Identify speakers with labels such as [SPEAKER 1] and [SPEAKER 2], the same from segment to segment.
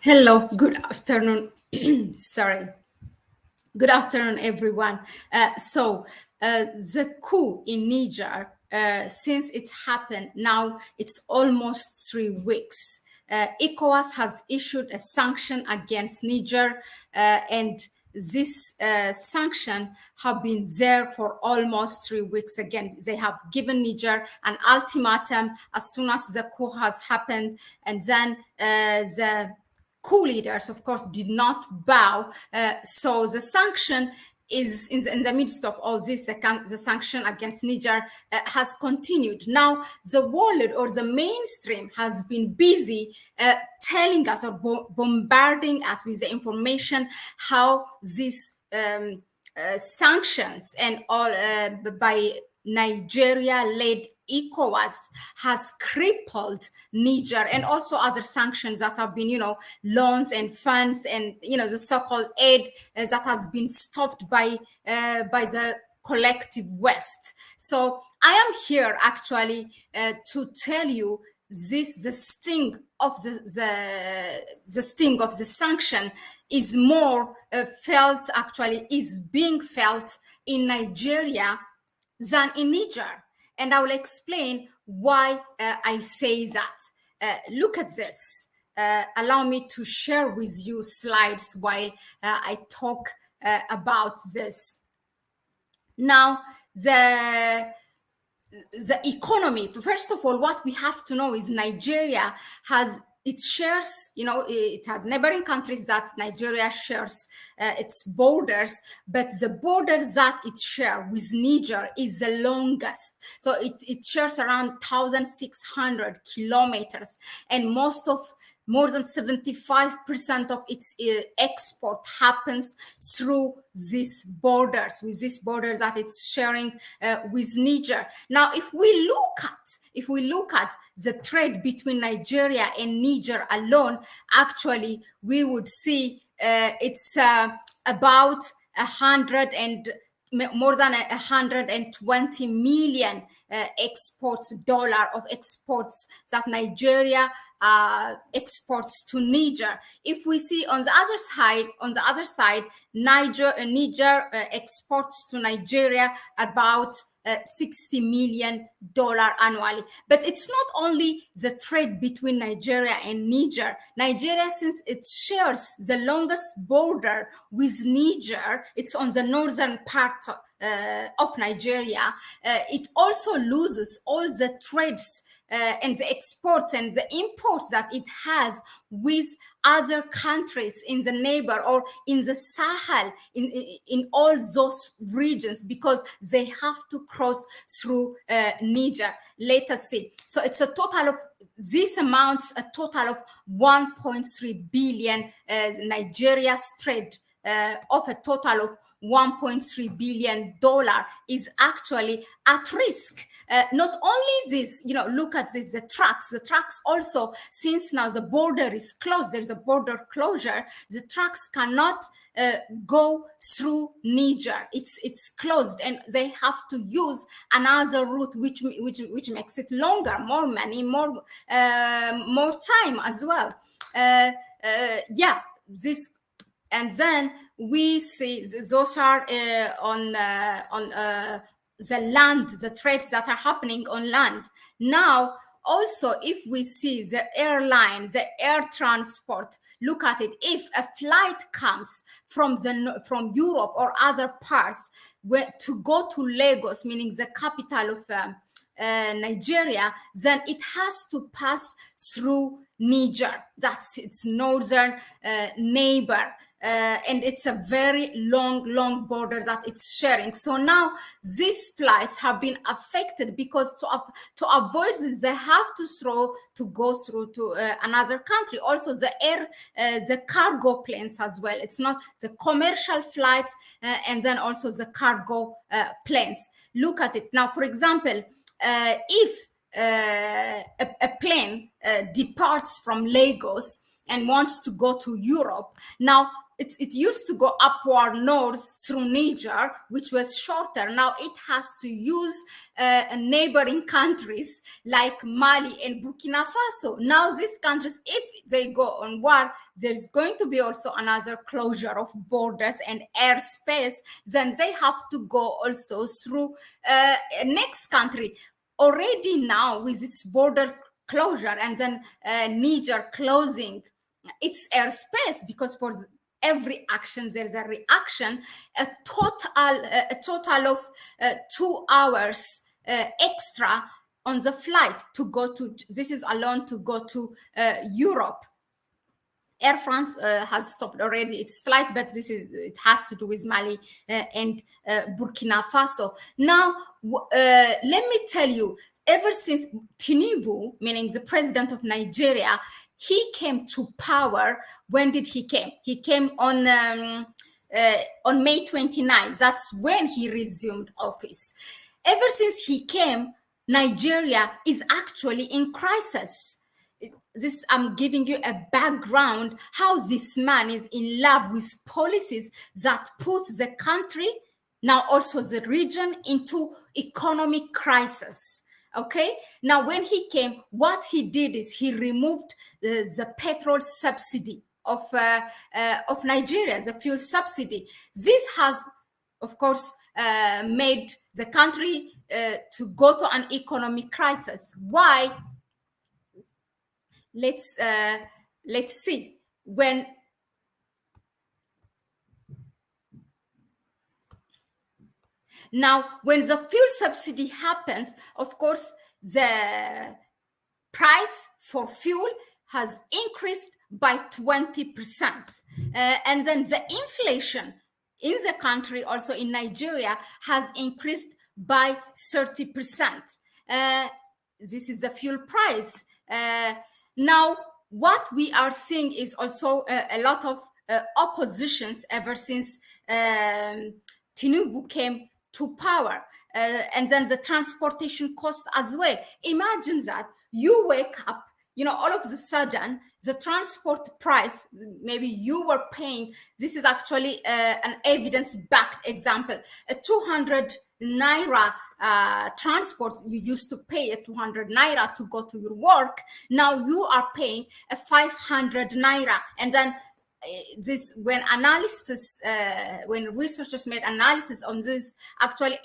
[SPEAKER 1] Hello, good afternoon. Sorry. Good afternoon, everyone. The coup in Niger, since it happened, now it's almost 3 weeks. ECOWAS has issued a sanction against Niger, and this sanction have been there for almost 3 weeks. Again, they have given Niger an ultimatum as soon as the coup has happened, and then the coup leaders, of course, did not bow. So the sanction is in the midst of all this, the sanction against Niger has continued. Now, the world or the mainstream has been busy telling us or bombarding us with the information how these sanctions and all by Nigeria-Led-Ecowas has crippled Niger, and also other sanctions that have been, loans and funds and, the so-called aid that has been stopped by the collective West. So I am here actually to tell you the sting of the sting of the sanction is more being felt in Nigeria than in Niger. And I will explain why I say that. Look at this. Allow me to share with you slides while I talk about this. Now, the economy, first of all, what we have to know is Nigeria has it shares, it has neighboring countries that Nigeria shares its borders, but the border that it shares with Niger is the longest. So it shares around 1,600 kilometers, and more than 75% of its export happens through these borders, with these borders that it's sharing with Niger. Now, if we look at the trade between Nigeria and Niger alone, actually, we would see it's about more than 120 million dollar of exports that Nigeria exports to Niger. If we see on the other side, Niger exports to Nigeria about $60 million annually. But it's not only the trade between Nigeria and Niger. Nigeria, since it shares the longest border with Niger, it's on the northern part of Nigeria, it also loses all the trades and the exports and the imports that it has with other countries in the neighbor or in the Sahel, in all those regions, because they have to cross through Niger. Let us see. So it's a total of this amounts a total of 1.3 billion Nigeria's trade of a total of $1.3 billion is actually at risk. Not only this, look at this, the trucks also, since now the border is closed, there's a border closure, the trucks cannot go through Niger. It's closed, and they have to use another route, which makes it longer, more money, more time as well. And then we see those are on the land, the trades that are happening on land. Now, also, if we see the airline, the air transport, look at it. If a flight comes from Europe or other parts to go to Lagos, meaning the capital of Nigeria, then it has to pass through Niger. That's its northern neighbor. And it's a very long border that it's sharing. So now these flights have been affected because to avoid this, they have to go through to another country. Also, the cargo planes as well. It's not the commercial flights, and then also the cargo planes. Look at it now. For example, if a plane departs from Lagos and wants to go to Europe, now it used to go upward north through Niger, which was shorter. Now it has to use neighboring countries like Mali and Burkina Faso. Now these countries, if they go on war, there's going to be also another closure of borders and airspace. Then they have to go also through next country. Already now with its border closure, and then Niger closing its airspace, because for every action there's a reaction, a total of 2 hours extra on the flight to go to, this is alone to go to Europe. Air France has stopped already its flight, but it has to do with Mali and Burkina Faso. Now, let me tell you, ever since Tinubu, meaning the president of Nigeria, he came to power. When did he came? He came on May 29th. That's when he resumed office. Ever since he came, Nigeria is actually in crisis. This, I'm giving you a background how this man is in love with policies that puts the country, now also the region, into economic crisis. Okay, now when he came, what he did is he removed the petrol subsidy of Nigeria, the fuel subsidy. This has, of course, made the country to go to an economic crisis. Why? Let's see. Now, when the fuel subsidy happens, of course, the price for fuel has increased by 20%. And then the inflation in the country, also in Nigeria, has increased by 30%. This is the fuel price. Now, what we are seeing is also a lot of oppositions ever since Tinubu came to power. And then the transportation cost as well. Imagine that you wake up, all of a sudden, the transport price, maybe you were paying, this is actually an evidence-backed example, a 200 naira transport, you used to pay a 200 naira to go to your work. Now you are paying a 500 naira. And then this, when researchers made analysis on this, actually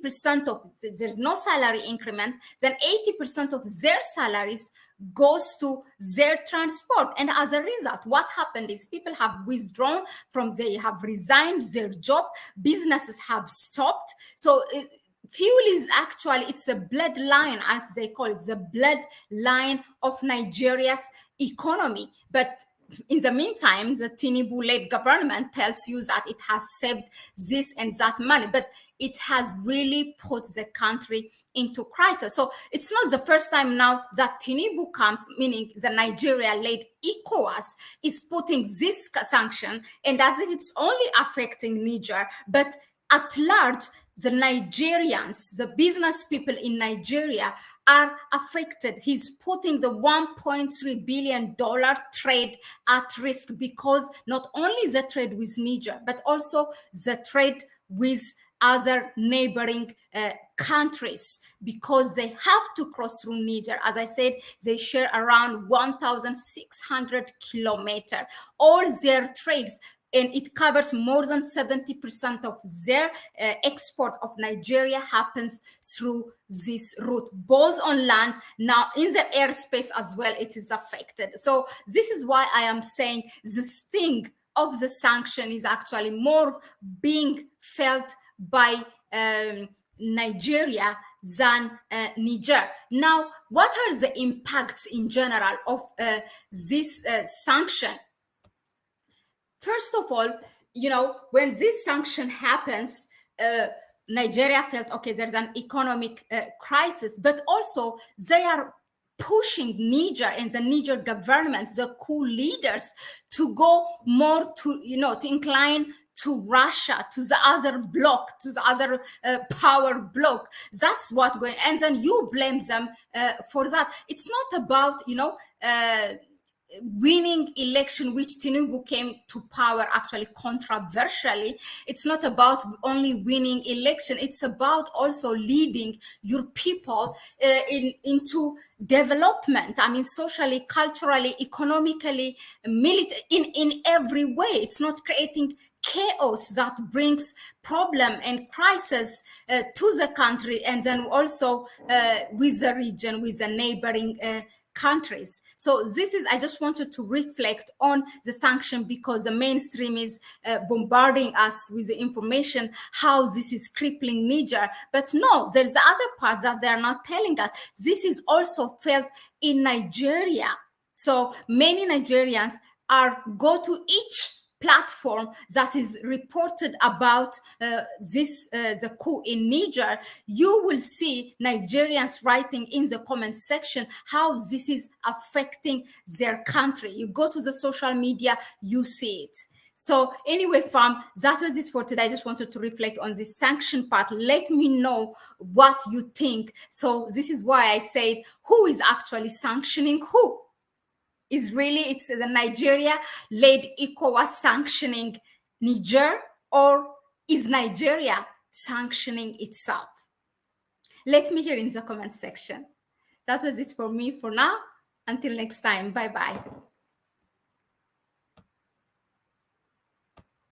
[SPEAKER 1] 80% of, there's no salary increment, then 80% of their salaries goes to their transport. And as a result, what happened is people have withdrawn from, they have resigned their job, businesses have stopped. So fuel is actually, it's a bloodline, as they call it, the bloodline of Nigeria's economy. But in the meantime, the Tinubu-led government tells you that it has saved this and that money, but it has really put the country into crisis. So it's not the first time now that Tinubu comes, meaning the Nigeria-Led-Ecowas is putting this sanction, and as if it's only affecting Niger, but at large, the Nigerians, the business people in Nigeria are affected. He's putting the $1.3 billion trade at risk, because not only the trade with Niger, but also the trade with other neighboring countries, because they have to cross through Niger. As I said, they share around 1,600 kilometers. All their trades, and it covers more than 70% of their export of Nigeria happens through this route, both on land, now in the airspace as well, it is affected. So this is why I am saying the sting of the sanction is actually more being felt by Nigeria than Niger. Now, what are the impacts in general of this sanction? First of all, when this sanction happens, Nigeria felt, okay, there's an economic crisis, but also they are pushing Niger and the Niger government, the coup leaders, to go more to, to incline to Russia, to the other bloc, to the other power bloc. That's what going, and then you blame them for that. It's not about, winning election, which Tinubu came to power actually controversially. It's not about only winning election. It's about also leading your people into development. I mean, socially, culturally, economically, in every way. It's not creating chaos that brings problem and crisis to the country, and then also with the region, with the neighboring countries. So this is, I just wanted to reflect on the sanction, because the mainstream is bombarding us with the information how this is crippling Niger. But no, there's the other part that they're not telling us. This is also felt in Nigeria. So many Nigerians go to each platform that is reported about the coup in Niger. You will see Nigerians writing in the comment section how this is affecting their country. You go to the social media, you see it. So anyway, fam, that was it for today. I just wanted to reflect on this sanction part. Let me know what you think. So this is why I said, who is actually sanctioning who? It's the Nigeria-Led-Ecowas sanctioning Niger, or is Nigeria sanctioning itself? Let me hear in the comment section. That was it for me for now. Until next time, bye-bye.